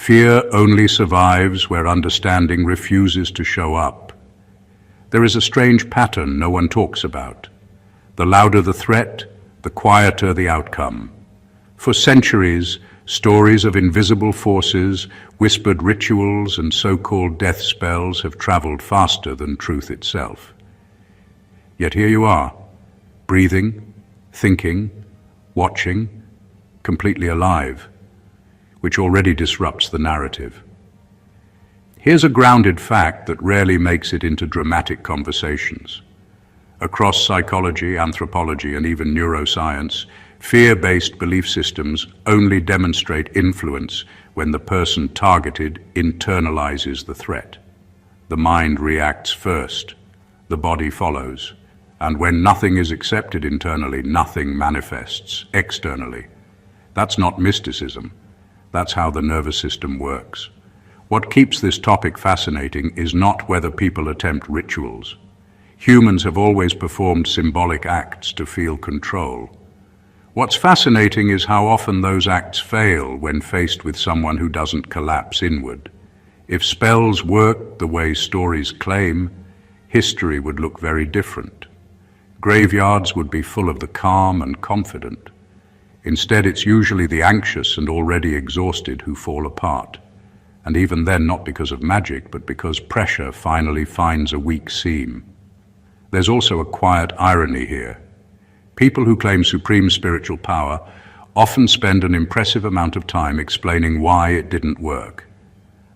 Fear only survives where understanding refuses to show up. There is a strange pattern no one talks about. The louder the threat, the quieter the outcome. For centuries, stories of invisible forces, whispered rituals, and so-called death spells have traveled faster than truth itself. Yet here you are, breathing, thinking, watching, completely alive, which already disrupts the narrative. Here's a grounded fact that rarely makes it into dramatic conversations. Across psychology, anthropology, and even neuroscience, fear-based belief systems only demonstrate influence when the person targeted internalizes the threat. The mind reacts first, the body follows, and when nothing is accepted internally, nothing manifests externally. That's not mysticism. That's how the nervous system works. What keeps this topic fascinating is not whether people attempt rituals. Humans have always performed symbolic acts to feel control. What's fascinating is how often those acts fail when faced with someone who doesn't collapse inward. If spells worked the way stories claim, history would look very different. Graveyards would be full of the calm and confident. Instead, it's usually the anxious and already exhausted who fall apart. And even then, not because of magic, but because pressure finally finds a weak seam. There's also a quiet irony here. People who claim supreme spiritual power often spend an impressive amount of time explaining why it didn't work.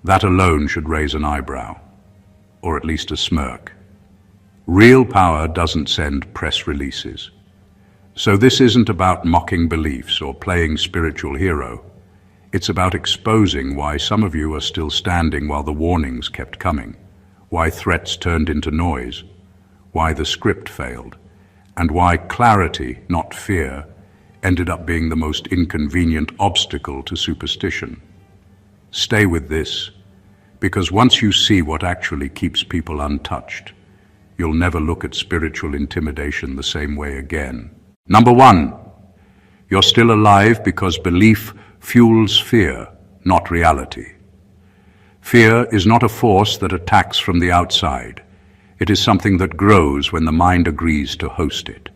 That alone should raise an eyebrow, or at least a smirk. Real power doesn't send press releases. So this isn't about mocking beliefs or playing spiritual hero. It's about exposing why some of you are still standing while the warnings kept coming, why threats turned into noise, why the script failed, and why clarity, not fear, ended up being the most inconvenient obstacle to superstition. Stay with this, because once you see what actually keeps people untouched, you'll never look at spiritual intimidation the same way again. Number 1, you're still alive because belief fuels fear, not reality. Fear is not a force that attacks from the outside. It is something that grows when the mind agrees to host it.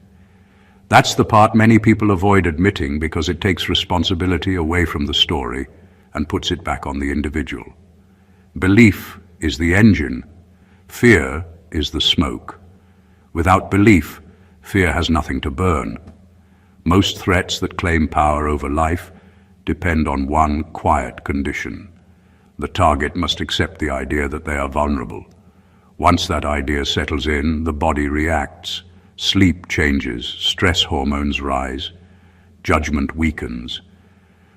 That's the part many people avoid admitting because it takes responsibility away from the story and puts it back on the individual. Belief is the engine. Fear is the smoke. Without belief, fear has nothing to burn. Most threats that claim power over life depend on one quiet condition. The target must accept the idea that they are vulnerable. Once that idea settles in, the body reacts. Sleep changes, stress hormones rise, judgment weakens.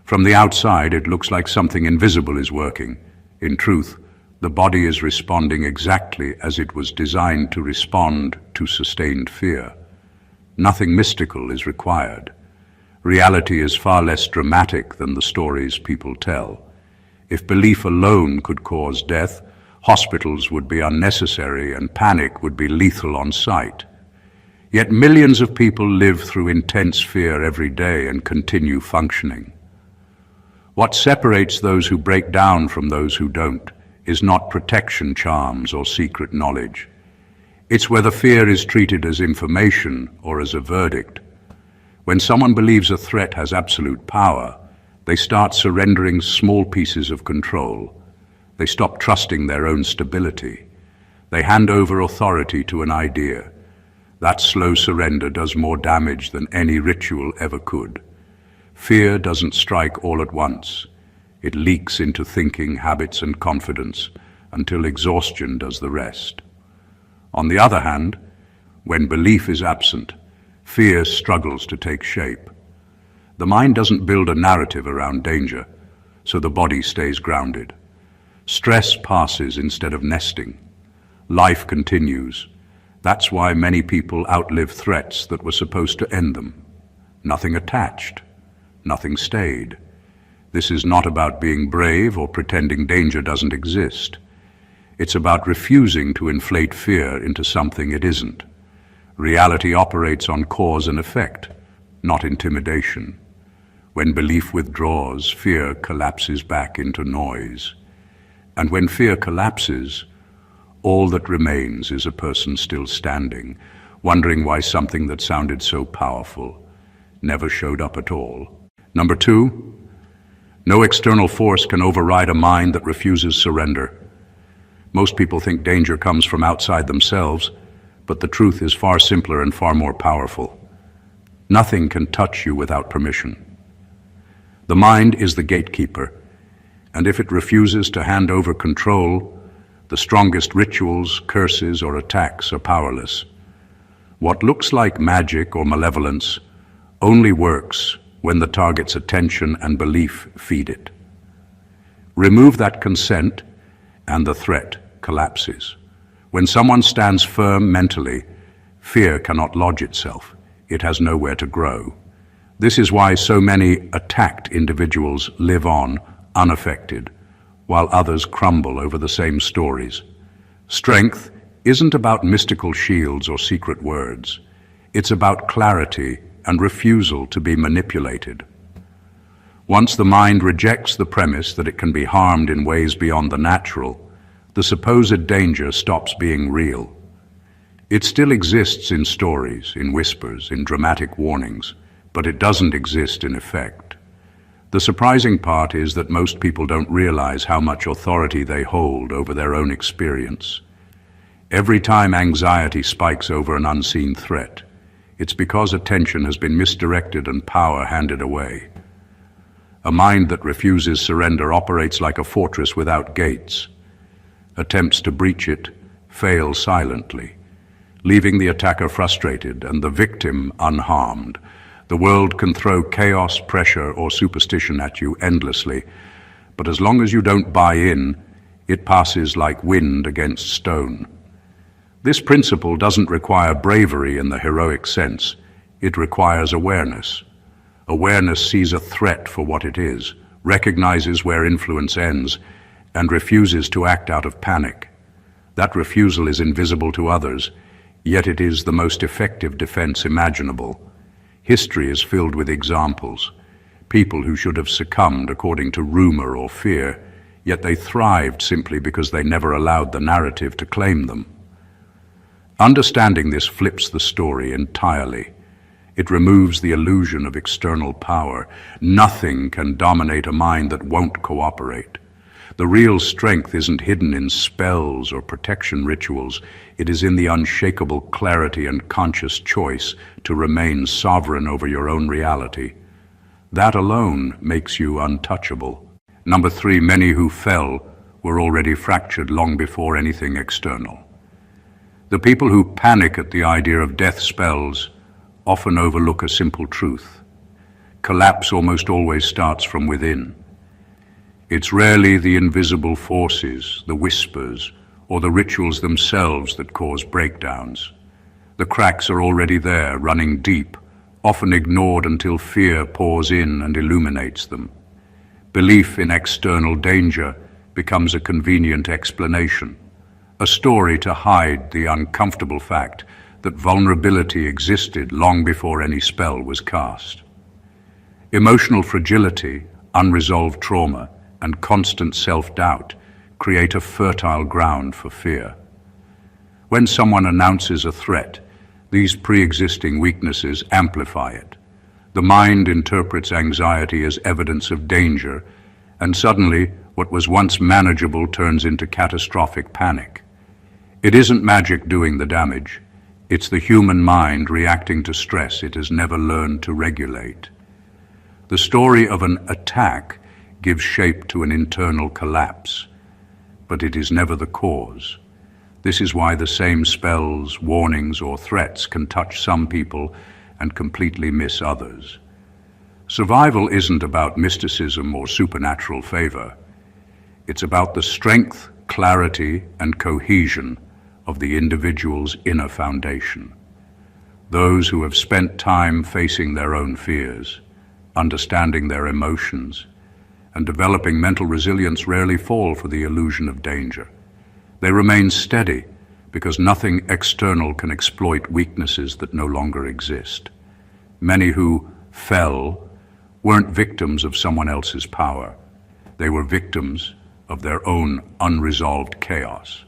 From the outside, it looks like something invisible is working. In truth, the body is responding exactly as it was designed to respond to sustained fear. Nothing mystical is required. Reality is far less dramatic than the stories people tell. If belief alone could cause death, hospitals would be unnecessary and panic would be lethal on sight. Yet millions of people live through intense fear every day and continue functioning. What separates those who break down from those who don't is not protection charms or secret knowledge. It's whether fear is treated as information or as a verdict. When someone believes a threat has absolute power, they start surrendering small pieces of control. They stop trusting their own stability. They hand over authority to an idea. That slow surrender does more damage than any ritual ever could. Fear doesn't strike all at once. It leaks into thinking, habits, and confidence until exhaustion does the rest. On the other hand, when belief is absent, fear struggles to take shape. The mind doesn't build a narrative around danger, so the body stays grounded. Stress passes instead of nesting. Life continues. That's why many people outlive threats that were supposed to end them. Nothing attached. Nothing stayed. This is not about being brave or pretending danger doesn't exist. It's about refusing to inflate fear into something it isn't. Reality operates on cause and effect, not intimidation. When belief withdraws, fear collapses back into noise. And when fear collapses, all that remains is a person still standing, wondering why something that sounded so powerful never showed up at all. Number 2, no external force can override a mind that refuses surrender. Most people think danger comes from outside themselves, but the truth is far simpler and far more powerful. Nothing can touch you without permission. The mind is the gatekeeper, and if it refuses to hand over control, the strongest rituals, curses, or attacks are powerless. What looks like magic or malevolence only works when the target's attention and belief feed it. Remove that consent, and the threat collapses. When someone stands firm mentally, fear cannot lodge itself. It has nowhere to grow. This is why so many attacked individuals live on unaffected, while others crumble over the same stories. Strength isn't about mystical shields or secret words. It's about clarity and refusal to be manipulated. Once the mind rejects the premise that it can be harmed in ways beyond the natural, the supposed danger stops being real. It still exists in stories, in whispers, in dramatic warnings, but it doesn't exist in effect. The surprising part is that most people don't realize how much authority they hold over their own experience. Every time anxiety spikes over an unseen threat, it's because attention has been misdirected and power handed away. A mind that refuses surrender operates like a fortress without gates. Attempts to breach it fail silently, leaving the attacker frustrated and the victim unharmed. The world can throw chaos, pressure, or superstition at you endlessly, but as long as you don't buy in, it passes like wind against stone. This principle doesn't require bravery in the heroic sense. It requires awareness. Awareness sees a threat for what it is, recognizes where influence ends, and refuses to act out of panic. That refusal is invisible to others, yet it is the most effective defense imaginable. History is filled with examples. People who should have succumbed according to rumor or fear, yet they thrived simply because they never allowed the narrative to claim them. Understanding this flips the story entirely. It removes the illusion of external power. Nothing can dominate a mind that won't cooperate. The real strength isn't hidden in spells or protection rituals. It is in the unshakable clarity and conscious choice to remain sovereign over your own reality. That alone makes you untouchable. Number 3, many who fell were already fractured long before anything external. The people who panic at the idea of death spells often overlook a simple truth. Collapse almost always starts from within. It's rarely the invisible forces, the whispers, or the rituals themselves that cause breakdowns. The cracks are already there, running deep, often ignored until fear pours in and illuminates them. Belief in external danger becomes a convenient explanation, a story to hide the uncomfortable fact that vulnerability existed long before any spell was cast. Emotional fragility, unresolved trauma, and constant self-doubt create a fertile ground for fear. When someone announces a threat, these pre-existing weaknesses amplify it. The mind interprets anxiety as evidence of danger, and suddenly what was once manageable turns into catastrophic panic. It isn't magic doing the damage. It's the human mind reacting to stress it has never learned to regulate. The story of an attack gives shape to an internal collapse, but it is never the cause. This is why the same spells, warnings, or threats can touch some people and completely miss others. Survival isn't about mysticism or supernatural favor. It's about the strength, clarity, and cohesion of the individual's inner foundation. Those who have spent time facing their own fears, understanding their emotions, and developing mental resilience rarely fall for the illusion of danger. They remain steady because nothing external can exploit weaknesses that no longer exist. Many who fell weren't victims of someone else's power. They were victims of their own unresolved chaos.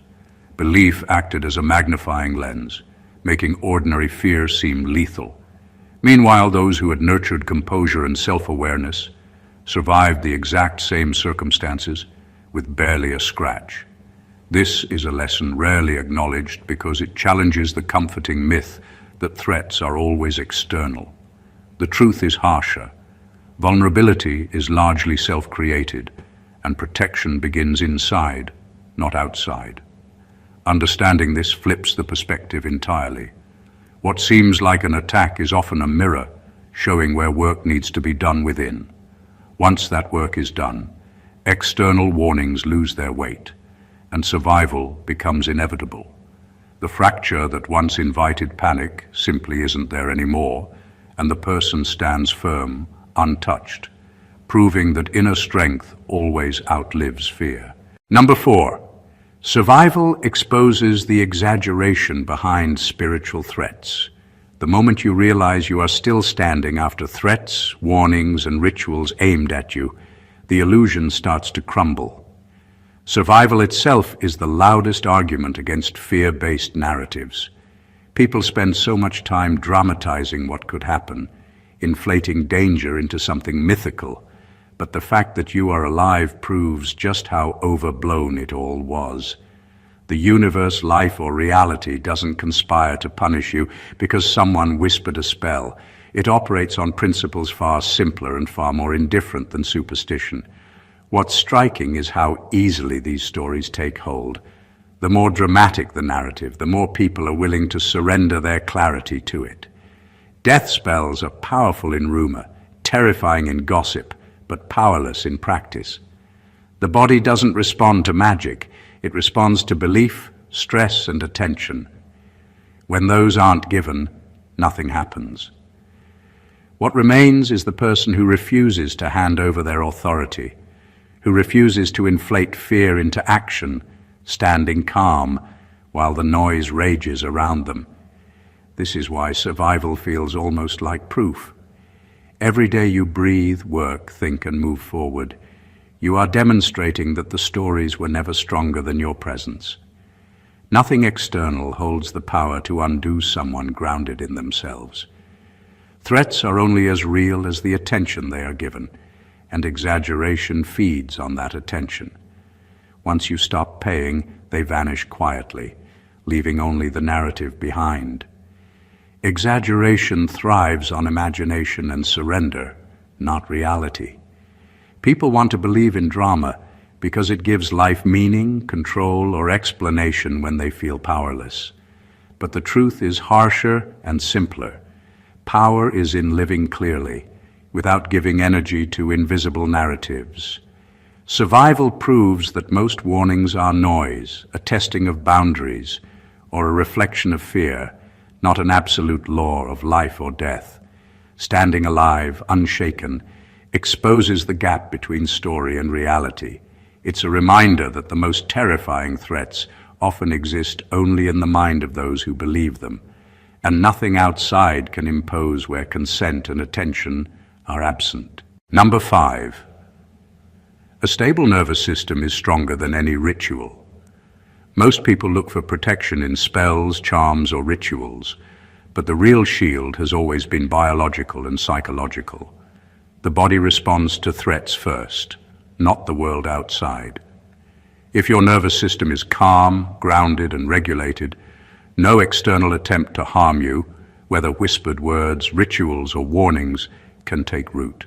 Belief acted as a magnifying lens, making ordinary fear seem lethal. Meanwhile, those who had nurtured composure and self-awareness survived the exact same circumstances with barely a scratch. This is a lesson rarely acknowledged because it challenges the comforting myth that threats are always external. The truth is harsher. Vulnerability is largely self-created, and protection begins inside, not outside. Understanding this flips the perspective entirely. What seems like an attack is often a mirror, showing where work needs to be done within. Once that work is done, external warnings lose their weight, and survival becomes inevitable. The fracture that once invited panic simply isn't there anymore, and the person stands firm, untouched, proving that inner strength always outlives fear. Number 4. Survival exposes the exaggeration behind spiritual threats. The moment you realize you are still standing after threats, warnings, and rituals aimed at you, the illusion starts to crumble. Survival itself is the loudest argument against fear-based narratives. People spend so much time dramatizing what could happen, inflating danger into something mythical, but the fact that you are alive proves just how overblown it all was. The universe, life, or reality doesn't conspire to punish you because someone whispered a spell. It operates on principles far simpler and far more indifferent than superstition. What's striking is how easily these stories take hold. The more dramatic the narrative, the more people are willing to surrender their clarity to it. Death spells are powerful in rumor, terrifying in gossip, but powerless in practice. The body doesn't respond to magic, it responds to belief, stress, and attention. When those aren't given, nothing happens. What remains is the person who refuses to hand over their authority, who refuses to inflate fear into action, standing calm while the noise rages around them. This is why survival feels almost like proof. Every day you breathe, work, think, and move forward, you are demonstrating that the stories were never stronger than your presence. Nothing external holds the power to undo someone grounded in themselves. Threats are only as real as the attention they are given, and exaggeration feeds on that attention. Once you stop paying, they vanish quietly, leaving only the narrative behind. Exaggeration thrives on imagination and surrender, not reality. People want to believe in drama because it gives life meaning, control, or explanation when they feel powerless. But the truth is harsher and simpler. Power is in living clearly, without giving energy to invisible narratives. Survival proves that most warnings are noise, a testing of boundaries, or a reflection of fear, not an absolute law of life or death. Standing alive, unshaken, exposes the gap between story and reality. It's a reminder that the most terrifying threats often exist only in the mind of those who believe them, and nothing outside can impose where consent and attention are absent. Number 5. A stable nervous system is stronger than any ritual. Most people look for protection in spells, charms, or rituals, but the real shield has always been biological and psychological. The body responds to threats first, not the world outside. If your nervous system is calm, grounded, and regulated, no external attempt to harm you, whether whispered words, rituals, or warnings, can take root.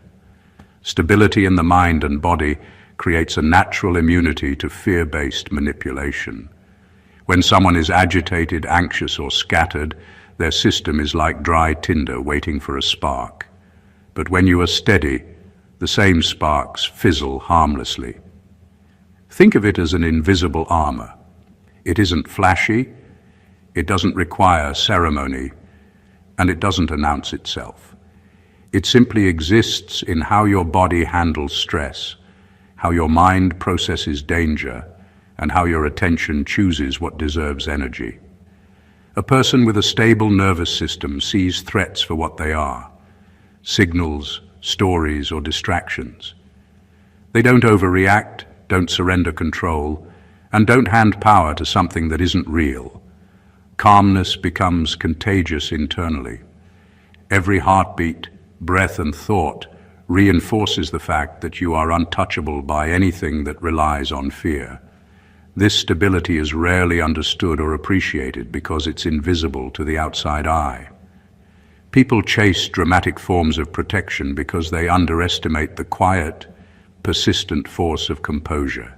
Stability in the mind and body creates a natural immunity to fear-based manipulation. When someone is agitated, anxious, or scattered, their system is like dry tinder waiting for a spark. But when you are steady, the same sparks fizzle harmlessly. Think of it as an invisible armor. It isn't flashy, it doesn't require ceremony, and it doesn't announce itself. It simply exists in how your body handles stress, how your mind processes danger, and how your attention chooses what deserves energy. A person with a stable nervous system sees threats for what they are: signals, stories, or distractions. They don't overreact, don't surrender control, and don't hand power to something that isn't real. Calmness becomes contagious internally. Every heartbeat, breath, and thought reinforces the fact that you are untouchable by anything that relies on fear. This stability is rarely understood or appreciated because it's invisible to the outside eye. People chase dramatic forms of protection because they underestimate the quiet, persistent force of composure.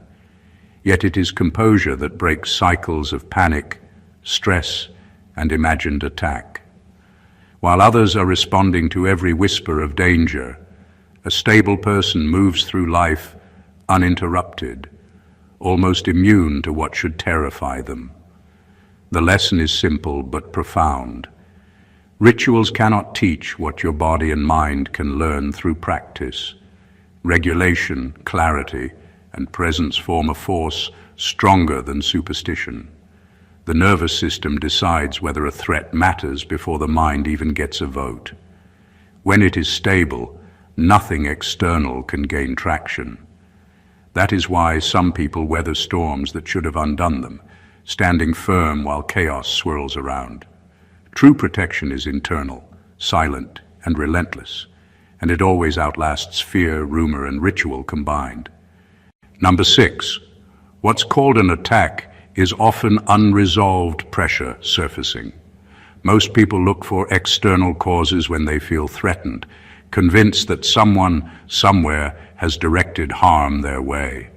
Yet it is composure that breaks cycles of panic, stress, and imagined attack. While others are responding to every whisper of danger, a stable person moves through life uninterrupted, almost immune to what should terrify them. The lesson is simple but profound. Rituals cannot teach what your body and mind can learn through practice. Regulation, clarity, and presence form a force stronger than superstition. The nervous system decides whether a threat matters before the mind even gets a vote. When it is stable, nothing external can gain traction. That is why some people weather storms that should have undone them, standing firm while chaos swirls around. True protection is internal, silent, and relentless, and it always outlasts fear, rumor, and ritual combined. Number 6. What's called an attack is often unresolved pressure surfacing. Most people look for external causes when they feel threatened, convinced that someone, somewhere, has directed harm their way.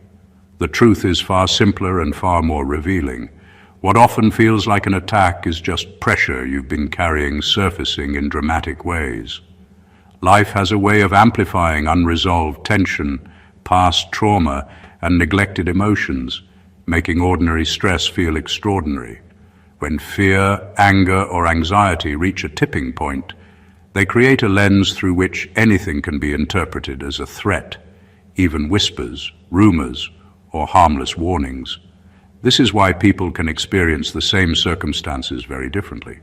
The truth is far simpler and far more revealing. What often feels like an attack is just pressure you've been carrying surfacing in dramatic ways. Life has a way of amplifying unresolved tension, past trauma, and neglected emotions, making ordinary stress feel extraordinary. When fear, anger, or anxiety reach a tipping point, they create a lens through which anything can be interpreted as a threat, even whispers, rumors, or harmless warnings. This is why people can experience the same circumstances very differently.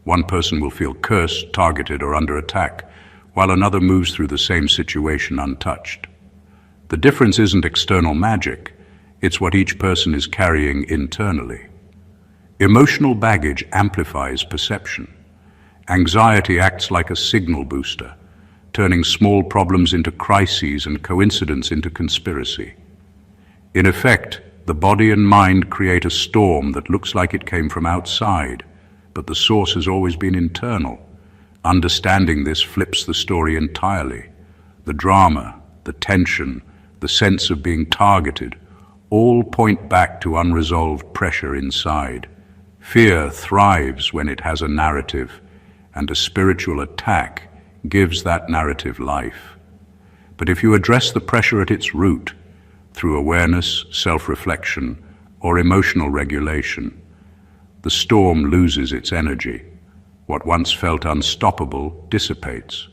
One person will feel cursed, targeted, or under attack, while another moves through the same situation untouched. The difference isn't external magic, it's what each person is carrying internally. Emotional baggage amplifies perception. Anxiety acts like a signal booster, turning small problems into crises and coincidence into conspiracy. In effect, the body and mind create a storm that looks like it came from outside, but the source has always been internal. Understanding this flips the story entirely. The drama, the tension, the sense of being targeted, all point back to unresolved pressure inside. Fear thrives when it has a narrative, and a spiritual attack gives that narrative life. But if you address the pressure at its root, through awareness, self-reflection, or emotional regulation, the storm loses its energy. What once felt unstoppable dissipates.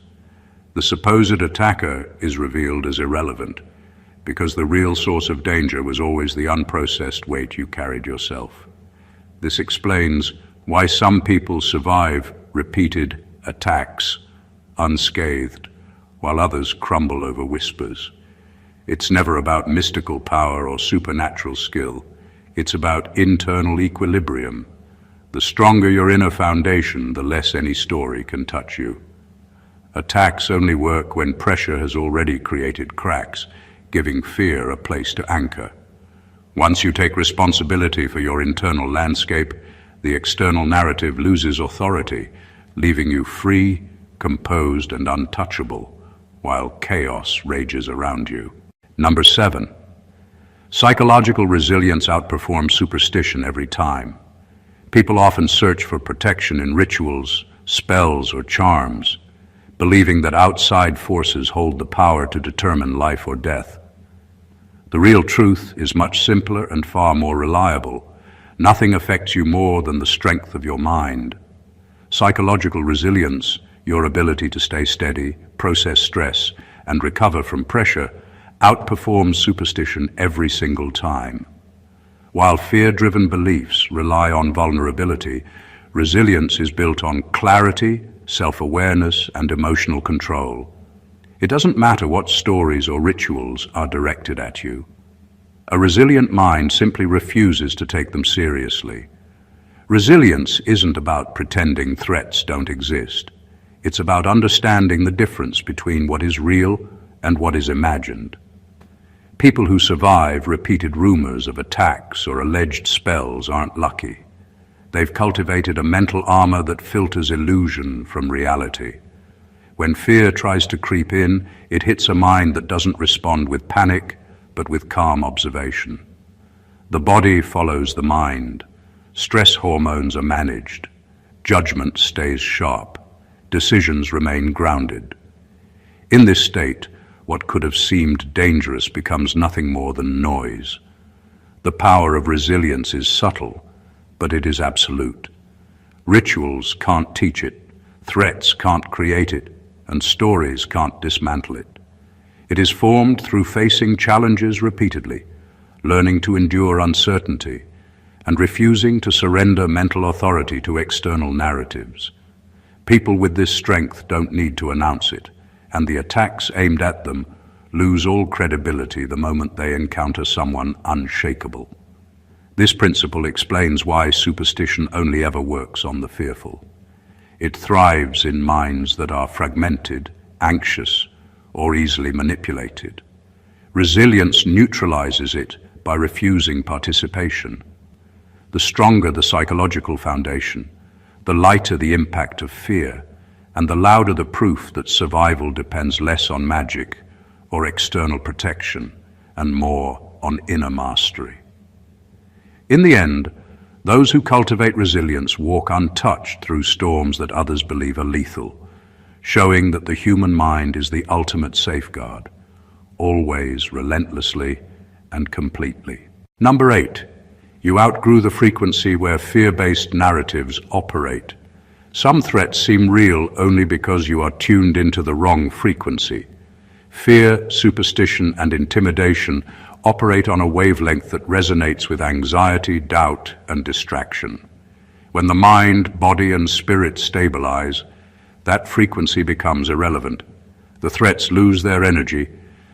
The supposed attacker is revealed as irrelevant, because the real source of danger was always the unprocessed weight you carried yourself. This explains why some people survive repeated attacks unscathed, while others crumble over whispers. It's never about mystical power or supernatural skill. It's about internal equilibrium. The stronger your inner foundation, the less any story can touch you. Attacks only work when pressure has already created cracks, giving fear a place to anchor. Once you take responsibility for your internal landscape, the external narrative loses authority, leaving you free, composed, and untouchable, while chaos rages around you. Number 7. Psychological resilience outperforms superstition every time. People often search for protection in rituals, spells, or charms, believing that outside forces hold the power to determine life or death. The real truth is much simpler and far more reliable. Nothing affects you more than the strength of your mind. Psychological resilience, your ability to stay steady, process stress, and recover from pressure, outperforms superstition every single time. While fear-driven beliefs rely on vulnerability, resilience is built on clarity, self-awareness, and emotional control. It doesn't matter what stories or rituals are directed at you. A resilient mind simply refuses to take them seriously. Resilience isn't about pretending threats don't exist. It's about understanding the difference between what is real and what is imagined. People who survive repeated rumors of attacks or alleged spells aren't lucky. They've cultivated a mental armor that filters illusion from reality. When fear tries to creep in, it hits a mind that doesn't respond with panic, but with calm observation. The body follows the mind. Stress hormones are managed. Judgment stays sharp. Decisions remain grounded. In this state, what could have seemed dangerous becomes nothing more than noise. The power of resilience is subtle, but it is absolute. Rituals can't teach it, threats can't create it, and stories can't dismantle it. It is formed through facing challenges repeatedly, learning to endure uncertainty, and refusing to surrender mental authority to external narratives. People with this strength don't need to announce it, and the attacks aimed at them lose all credibility the moment they encounter someone unshakable. This principle explains why superstition only ever works on the fearful. It thrives in minds that are fragmented, anxious, or easily manipulated. Resilience neutralizes it by refusing participation. The stronger the psychological foundation, the lighter the impact of fear, and the louder the proof that survival depends less on magic or external protection and more on inner mastery. In the end, those who cultivate resilience walk untouched through storms that others believe are lethal, showing that the human mind is the ultimate safeguard, always, relentlessly, and completely. Number 8, you outgrew the frequency where fear-based narratives operate. Some threats seem real only because you are tuned into the wrong frequency. Fear, superstition, and intimidation operate on a wavelength that resonates with anxiety, doubt, and distraction. When the mind, body, and spirit stabilize, that frequency becomes irrelevant. The threats lose their energy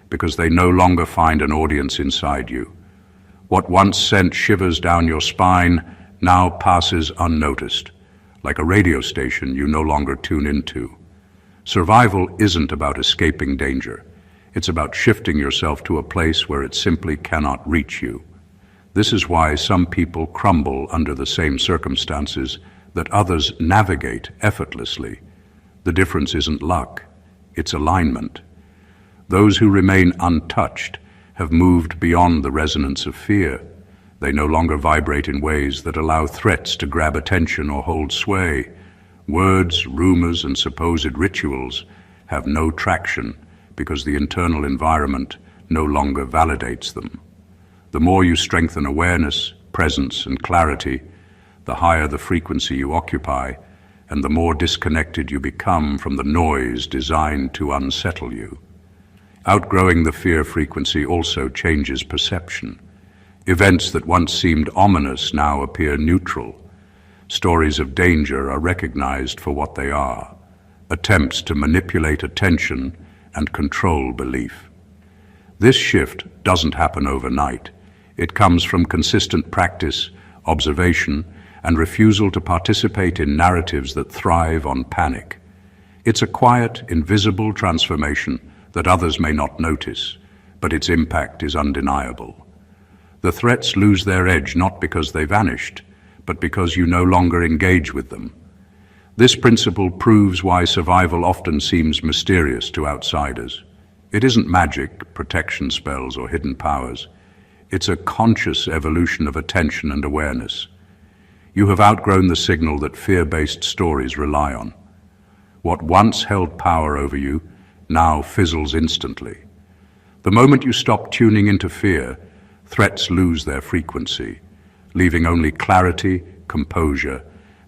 because they no longer find an audience inside you. What once sent shivers down your spine now passes unnoticed, like a radio station you no longer tune into. Survival isn't about escaping danger. It's about shifting yourself to a place where it simply cannot reach you. This is why some people crumble under the same circumstances that others navigate effortlessly. The difference isn't luck, it's alignment. Those who remain untouched have moved beyond the resonance of fear. They no longer vibrate in ways that allow threats to grab attention or hold sway. Words, rumors, and supposed rituals have no traction because the internal environment no longer validates them. The more you strengthen awareness, presence, and clarity, the higher the frequency you occupy, and the more disconnected you become from the noise designed to unsettle you. Outgrowing the fear frequency also changes perception. Events that once seemed ominous now appear neutral. Stories of danger are recognized for what they are, attempts to manipulate attention and control belief. This shift doesn't happen overnight. It comes from consistent practice, observation, and refusal to participate in narratives that thrive on panic. It's a quiet, invisible transformation that others may not notice, but its impact is undeniable. The threats lose their edge not because they vanished, but because you no longer engage with them. This principle proves why survival often seems mysterious to outsiders. It isn't magic, protection spells, or hidden powers. It's a conscious evolution of attention and awareness. You have outgrown the signal that fear-based stories rely on. What once held power over you now fizzles instantly. The moment you stop tuning into fear, threats lose their frequency, leaving only clarity, composure,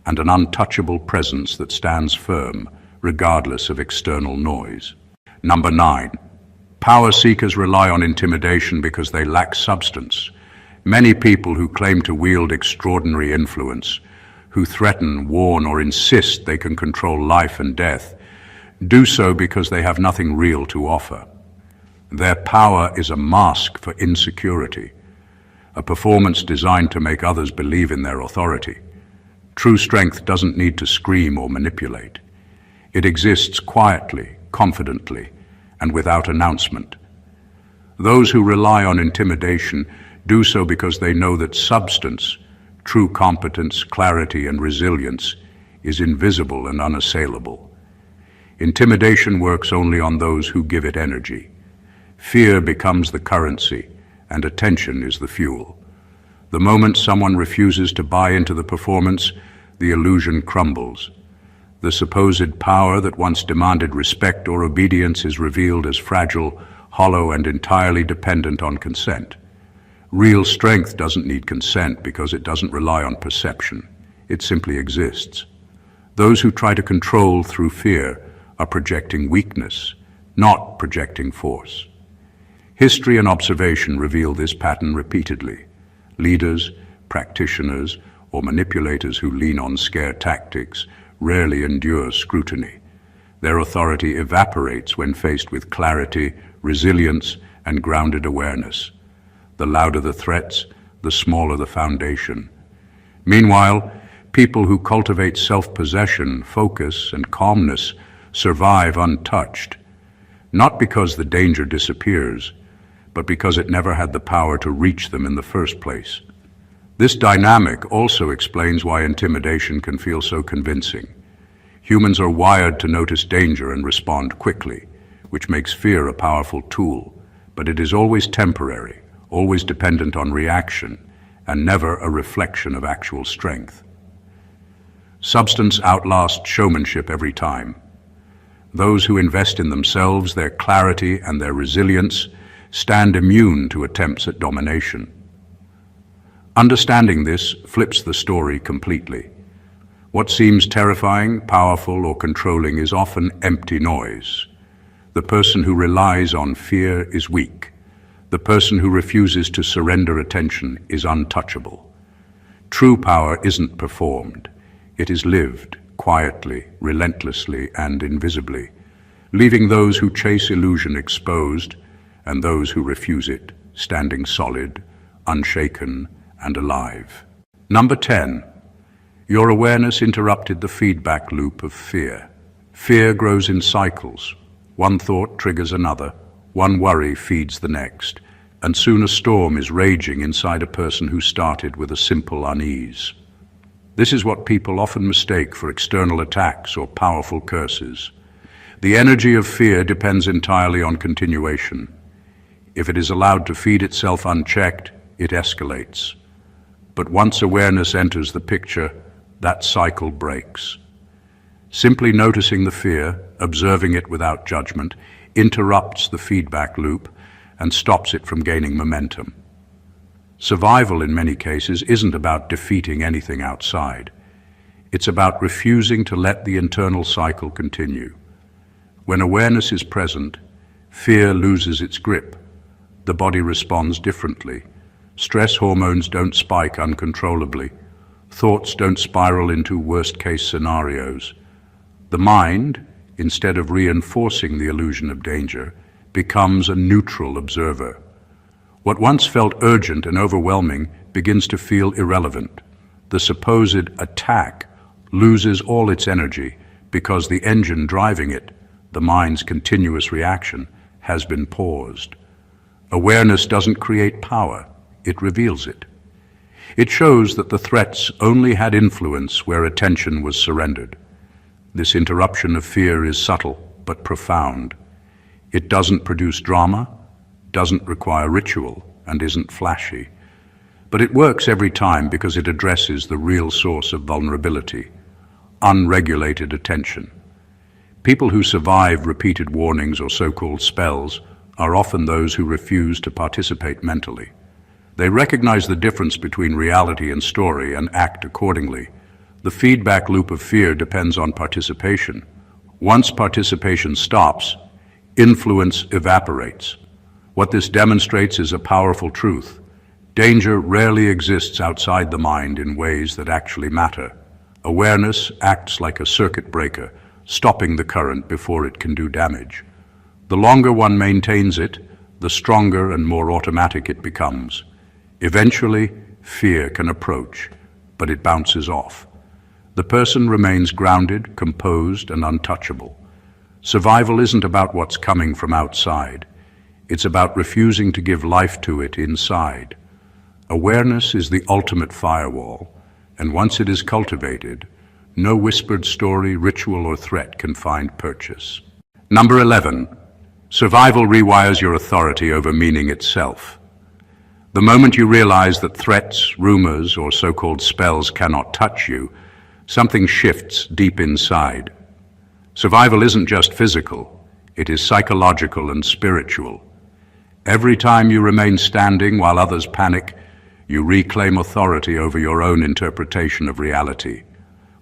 and an untouchable presence that stands firm, regardless of external noise. Number 9. Power seekers rely on intimidation because they lack substance. Many people who claim to wield extraordinary influence, who threaten, warn, or insist they can control life and death, do so because they have nothing real to offer. Their power is a mask for insecurity, a performance designed to make others believe in their authority. True strength doesn't need to scream or manipulate. It exists quietly, confidently, and without announcement. Those who rely on intimidation do so because they know that substance, true competence, clarity, and resilience is invisible and unassailable. Intimidation works only on those who give it energy. Fear becomes the currency, and attention is the fuel. The moment someone refuses to buy into the performance, the illusion crumbles. The supposed power that once demanded respect or obedience is revealed as fragile, hollow, and entirely dependent on consent. Real strength doesn't need consent because it doesn't rely on perception. It simply exists. Those who try to control through fear are projecting weakness, not projecting force. History and observation reveal this pattern repeatedly. Leaders, practitioners, or manipulators who lean on scare tactics rarely endure scrutiny. Their authority evaporates when faced with clarity, resilience, and grounded awareness. The louder the threats, the smaller the foundation. Meanwhile, people who cultivate self-possession, focus, and calmness survive untouched, not because the danger disappears, but because it never had the power to reach them in the first place. This dynamic also explains why intimidation can feel so convincing. Humans are wired to notice danger and respond quickly, which makes fear a powerful tool, but it is always temporary, always dependent on reaction, and never a reflection of actual strength. Substance outlasts showmanship every time. Those who invest in themselves, their clarity, and their resilience stand immune to attempts at domination. Understanding this flips the story completely. What seems terrifying, powerful, or controlling is often empty noise. The person who relies on fear is weak. The person who refuses to surrender attention is untouchable. True power isn't performed. It is lived, quietly, relentlessly, and invisibly, leaving those who chase illusion exposed and those who refuse it standing solid, unshaken, and alive. Number 10. Your awareness interrupted the feedback loop of fear. Fear grows in cycles. One thought triggers another, one worry feeds the next, and soon a storm is raging inside a person who started with a simple unease. This is what people often mistake for external attacks or powerful curses. The energy of fear depends entirely on continuation. If it is allowed to feed itself unchecked, it escalates. But once awareness enters the picture, that cycle breaks. Simply noticing the fear, observing it without judgment, interrupts the feedback loop and stops it from gaining momentum. Survival, in many cases, isn't about defeating anything outside. It's about refusing to let the internal cycle continue. When awareness is present, fear loses its grip. The body responds differently. Stress hormones don't spike uncontrollably. Thoughts don't spiral into worst-case scenarios. The mind, instead of reinforcing the illusion of danger, becomes a neutral observer. What once felt urgent and overwhelming begins to feel irrelevant. The supposed attack loses all its energy because the engine driving it, the mind's continuous reaction, has been paused. Awareness doesn't create power, it reveals it. It shows that the threats only had influence where attention was surrendered. This interruption of fear is subtle but profound. It doesn't produce drama, doesn't require ritual, and isn't flashy. But it works every time because it addresses the real source of vulnerability: unregulated attention. People who survive repeated warnings or so-called spells are often those who refuse to participate mentally. They recognize the difference between reality and story and act accordingly. The feedback loop of fear depends on participation. Once participation stops, influence evaporates. What this demonstrates is a powerful truth. Danger rarely exists outside the mind in ways that actually matter. Awareness acts like a circuit breaker, stopping the current before it can do damage. The longer one maintains it, the stronger and more automatic it becomes. Eventually, fear can approach, but it bounces off. The person remains grounded, composed, and untouchable. Survival isn't about what's coming from outside. It's about refusing to give life to it inside. Awareness is the ultimate firewall, and once it is cultivated, no whispered story, ritual, or threat can find purchase. Number 11. Survival rewires your authority over meaning itself. The moment you realize that threats, rumors, or so-called spells cannot touch you, something shifts deep inside. Survival isn't just physical, it is psychological and spiritual. Every time you remain standing while others panic, you reclaim authority over your own interpretation of reality.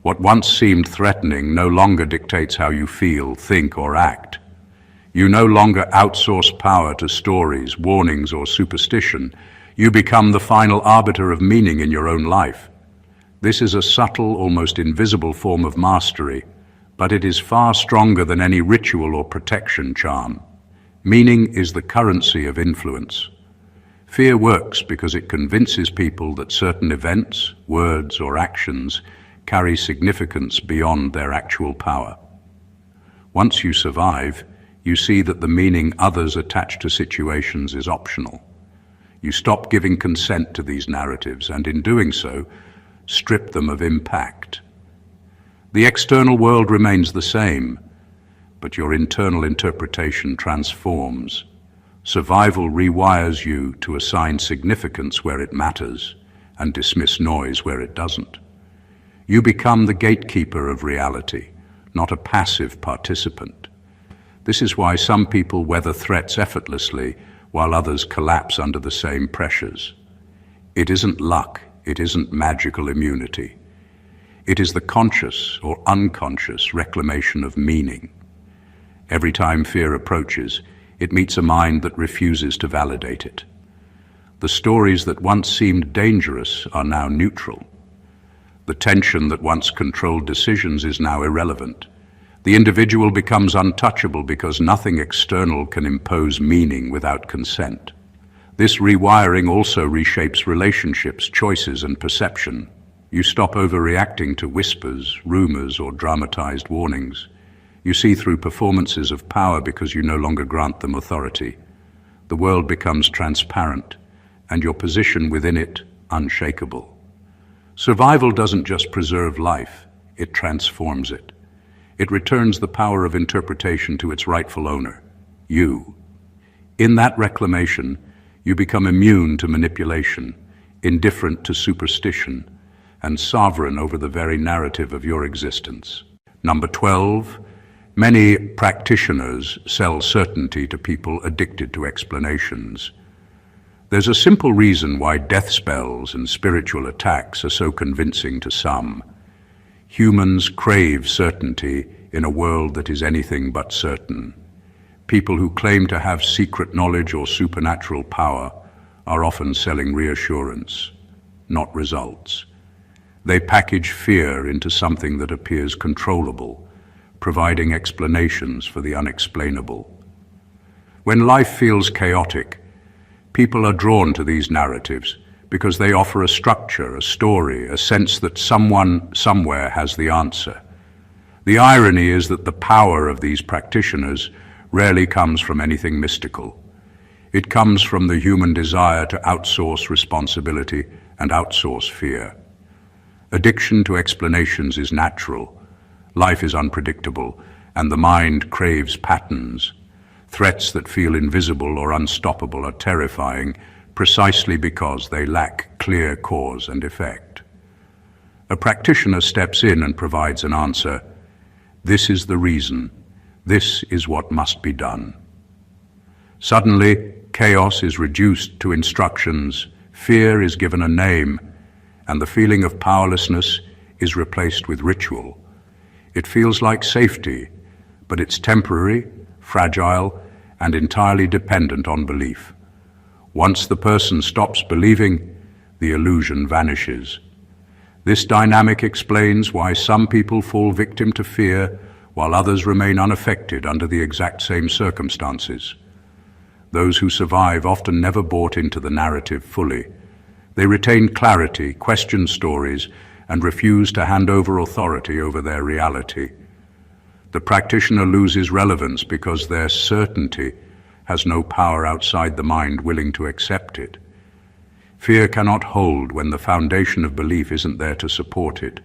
What once seemed threatening no longer dictates how you feel, think, or act. You no longer outsource power to stories, warnings, or superstition. You become the final arbiter of meaning in your own life. This is a subtle, almost invisible form of mastery, but it is far stronger than any ritual or protection charm. Meaning is the currency of influence. Fear works because it convinces people that certain events, words, or actions carry significance beyond their actual power. Once you survive, you see that the meaning others attach to situations is optional. You stop giving consent to these narratives, and in doing so, strip them of impact. The external world remains the same, but your internal interpretation transforms. Survival rewires you to assign significance where it matters and dismiss noise where it doesn't. You become the gatekeeper of reality, not a passive participant. This is why some people weather threats effortlessly while others collapse under the same pressures. It isn't luck, it isn't magical immunity. It is the conscious or unconscious reclamation of meaning. Every time fear approaches, it meets a mind that refuses to validate it. The stories that once seemed dangerous are now neutral. The tension that once controlled decisions is now irrelevant. The individual becomes untouchable because nothing external can impose meaning without consent. This rewiring also reshapes relationships, choices, and perception. You stop overreacting to whispers, rumors, or dramatized warnings. You see through performances of power because you no longer grant them authority. The world becomes transparent, and your position within it unshakable. Survival doesn't just preserve life, it transforms it. It returns the power of interpretation to its rightful owner, you. In that reclamation, you become immune to manipulation, indifferent to superstition, and sovereign over the very narrative of your existence. Number 12. Many practitioners sell certainty to people addicted to explanations. There's a simple reason why death spells and spiritual attacks are so convincing to some. Humans crave certainty in a world that is anything but certain. People who claim to have secret knowledge or supernatural power are often selling reassurance, not results. They package fear into something that appears controllable, providing explanations for the unexplainable. When life feels chaotic, people are drawn to these narratives because they offer a structure, a story, a sense that someone, somewhere has the answer. The irony is that the power of these practitioners rarely comes from anything mystical. It comes from the human desire to outsource responsibility and outsource fear. Addiction to explanations is natural. Life is unpredictable, and the mind craves patterns. Threats that feel invisible or unstoppable are terrifying precisely because they lack clear cause and effect. A practitioner steps in and provides an answer. This is the reason. This is what must be done. Suddenly, chaos is reduced to instructions, fear is given a name, and the feeling of powerlessness is replaced with ritual. It feels like safety, but it's temporary, fragile, and entirely dependent on belief. Once the person stops believing, the illusion vanishes. This dynamic explains why some people fall victim to fear while others remain unaffected under the exact same circumstances. Those who survive often never bought into the narrative fully. They retain clarity, question stories, and refuse to hand over authority over their reality. The practitioner loses relevance because their certainty has no power outside the mind willing to accept it. Fear cannot hold when the foundation of belief isn't there to support it.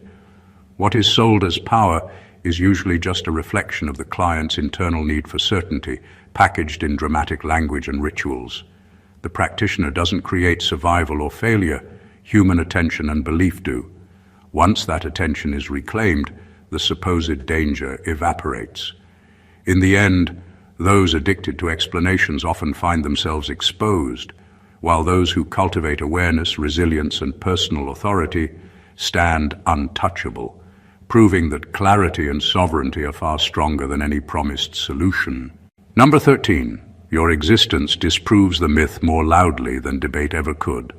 What is sold as power is usually just a reflection of the client's internal need for certainty, packaged in dramatic language and rituals. The practitioner doesn't create survival or failure, human attention and belief do. Once that attention is reclaimed, the supposed danger evaporates. In the end, those addicted to explanations often find themselves exposed, while those who cultivate awareness, resilience, and personal authority stand untouchable, proving that clarity and sovereignty are far stronger than any promised solution. Number 13. Your existence disproves the myth more loudly than debate ever could.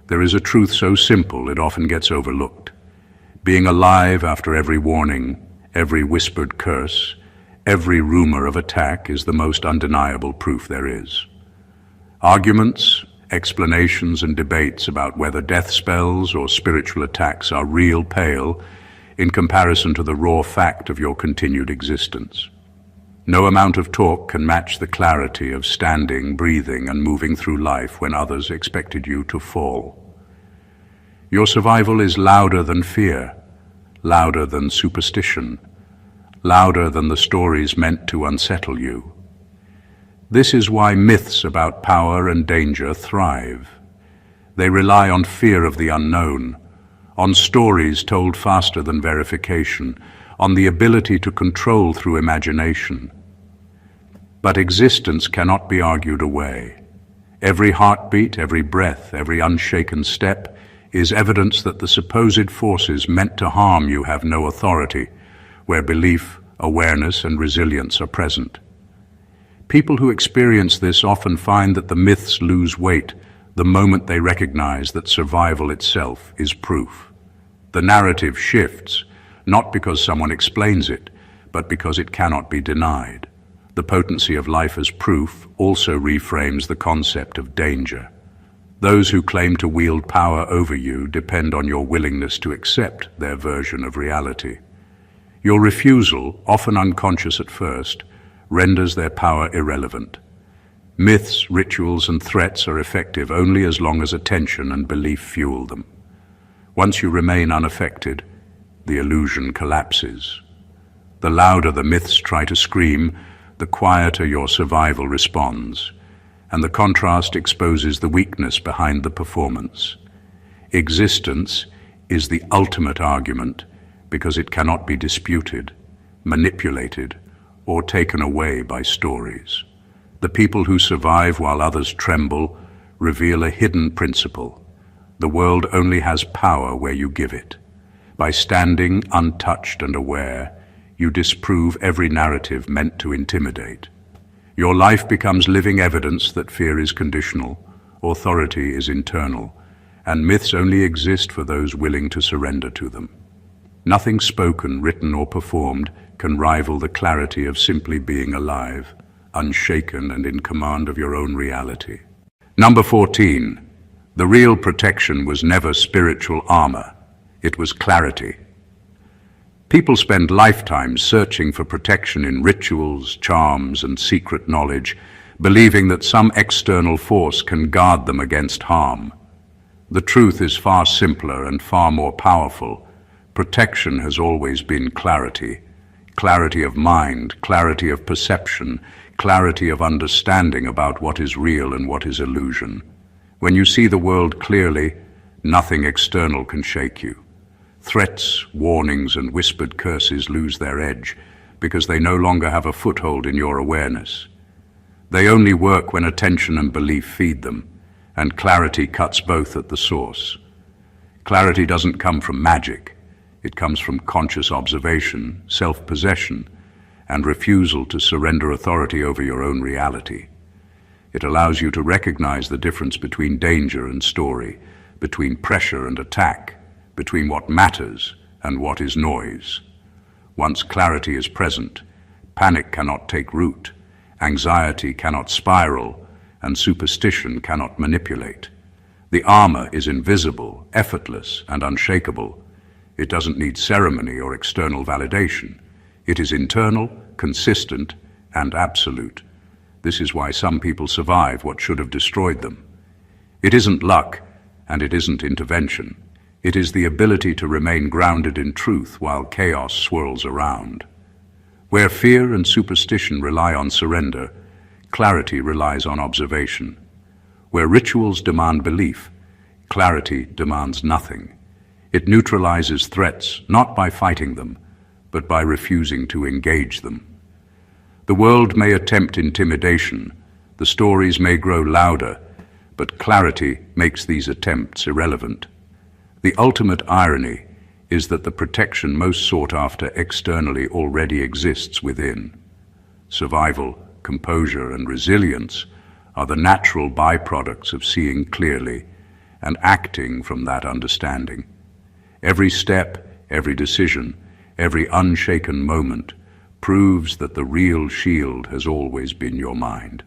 There is a truth so simple it often gets overlooked. Being alive after every warning, every whispered curse, every rumor of attack is the most undeniable proof there is. Arguments, explanations, and debates about whether death spells or spiritual attacks are real pale in comparison to the raw fact of your continued existence. No amount of talk can match the clarity of standing, breathing, and moving through life when others expected you to fall. Your survival is louder than fear, louder than superstition, louder than the stories meant to unsettle you. This is why myths about power and danger thrive. They rely on fear of the unknown, on stories told faster than verification, on the ability to control through imagination. But existence cannot be argued away. Every heartbeat, every breath, every unshaken step is evidence that the supposed forces meant to harm you have no authority, where belief, awareness, and resilience are present. People who experience this often find that the myths lose weight the moment they recognize that survival itself is proof. The narrative shifts, not because someone explains it, but because it cannot be denied. The potency of life as proof also reframes the concept of danger. Those who claim to wield power over you depend on your willingness to accept their version of reality. Your refusal, often unconscious at first, renders their power irrelevant. Myths, rituals, and threats are effective only as long as attention and belief fuel them. Once you remain unaffected, the illusion collapses. The louder the myths try to scream, the quieter your survival responds, and the contrast exposes the weakness behind the performance. Existence is the ultimate argument because it cannot be disputed, manipulated, or taken away by stories. The people who survive while others tremble reveal a hidden principle. The world only has power where you give it. By standing untouched and aware, you disprove every narrative meant to intimidate. Your life becomes living evidence that fear is conditional, authority is internal, and myths only exist for those willing to surrender to them. Nothing spoken, written, or performed can rival the clarity of simply being alive, unshaken and in command of your own reality. Number 14. The real protection was never spiritual armor. It was clarity. People spend lifetimes searching for protection in rituals, charms, and secret knowledge, believing that some external force can guard them against harm. The truth is far simpler and far more powerful. Protection has always been clarity. Clarity of mind, clarity of perception, clarity of understanding about what is real and what is illusion. When you see the world clearly, nothing external can shake you. Threats, warnings, and whispered curses lose their edge because they no longer have a foothold in your awareness. They only work when attention and belief feed them, and clarity cuts both at the source. Clarity doesn't come from magic. It comes from conscious observation, self-possession, and refusal to surrender authority over your own reality. It allows you to recognize the difference between danger and story, between pressure and attack, between what matters and what is noise. Once clarity is present, panic cannot take root, anxiety cannot spiral, and superstition cannot manipulate. The armor is invisible, effortless, and unshakable. It doesn't need ceremony or external validation. It is internal, consistent, and absolute. This is why some people survive what should have destroyed them. It isn't luck, and it isn't intervention. It is the ability to remain grounded in truth while chaos swirls around. Where fear and superstition rely on surrender, clarity relies on observation. Where rituals demand belief, clarity demands nothing. It neutralizes threats not by fighting them, but by refusing to engage them. The world may attempt intimidation, the stories may grow louder, but clarity makes these attempts irrelevant. The ultimate irony is that the protection most sought after externally already exists within. Survival, composure, and resilience are the natural byproducts of seeing clearly and acting from that understanding. Every step, every decision, every unshaken moment proves that the real shield has always been your mind.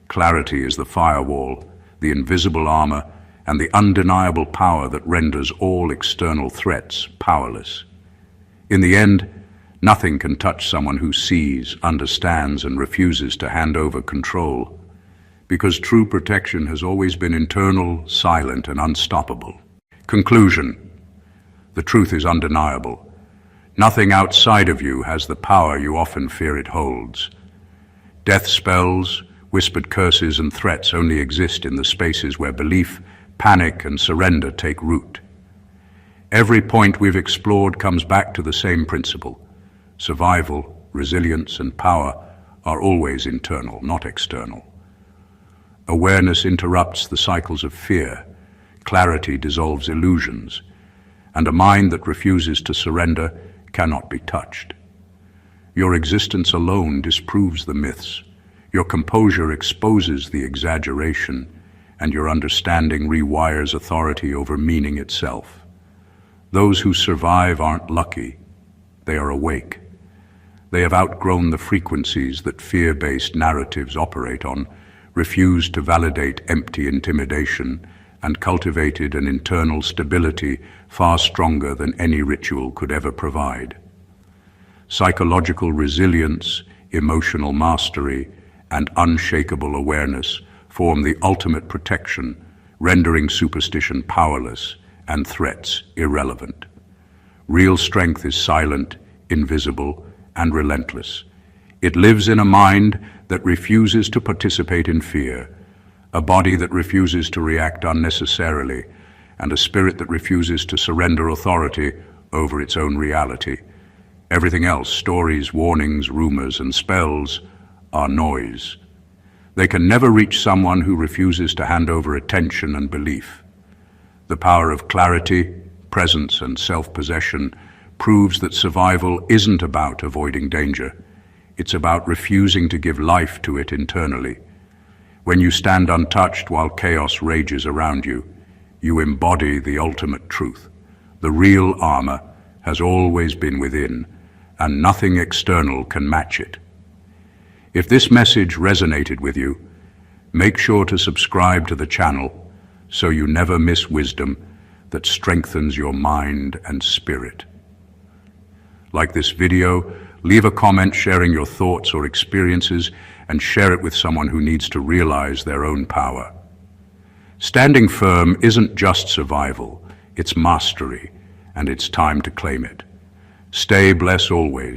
Clarity is the firewall, the invisible armor, and the undeniable power that renders all external threats powerless. In the end, nothing can touch someone who sees, understands, and refuses to hand over control, because true protection has always been internal, silent, and unstoppable. Conclusion. The truth is undeniable. Nothing outside of you has the power you often fear it holds. Death spells, whispered curses, and threats only exist in the spaces where belief, panic, and surrender take root. Every point we've explored comes back to the same principle. Survival, resilience, and power are always internal, not external. Awareness interrupts the cycles of fear. Clarity dissolves illusions. And a mind that refuses to surrender cannot be touched. Your existence alone disproves the myths. Your composure exposes the exaggeration, and your understanding rewires authority over meaning itself. Those who survive aren't lucky. They are awake. They have outgrown the frequencies that fear-based narratives operate on, refused to validate empty intimidation, and cultivated an internal stability far stronger than any ritual could ever provide. Psychological resilience, emotional mastery, and unshakable awareness form the ultimate protection, rendering superstition powerless and threats irrelevant. Real strength is silent, invisible, and relentless. It lives in a mind that refuses to participate in fear, a body that refuses to react unnecessarily, and a spirit that refuses to surrender authority over its own reality. Everything else, stories, warnings, rumors, and spells, are noise. They can never reach someone who refuses to hand over attention and belief. The power of clarity, presence, and self-possession proves that survival isn't about avoiding danger. It's about refusing to give life to it internally. When you stand untouched while chaos rages around you, you embody the ultimate truth. The real armor has always been within, and nothing external can match it. If this message resonated with you, make sure to subscribe to the channel so you never miss wisdom that strengthens your mind and spirit. Like this video, leave a comment sharing your thoughts or experiences and share it with someone who needs to realize their own power. Standing firm isn't just survival, it's mastery, and it's time to claim it. Stay blessed always.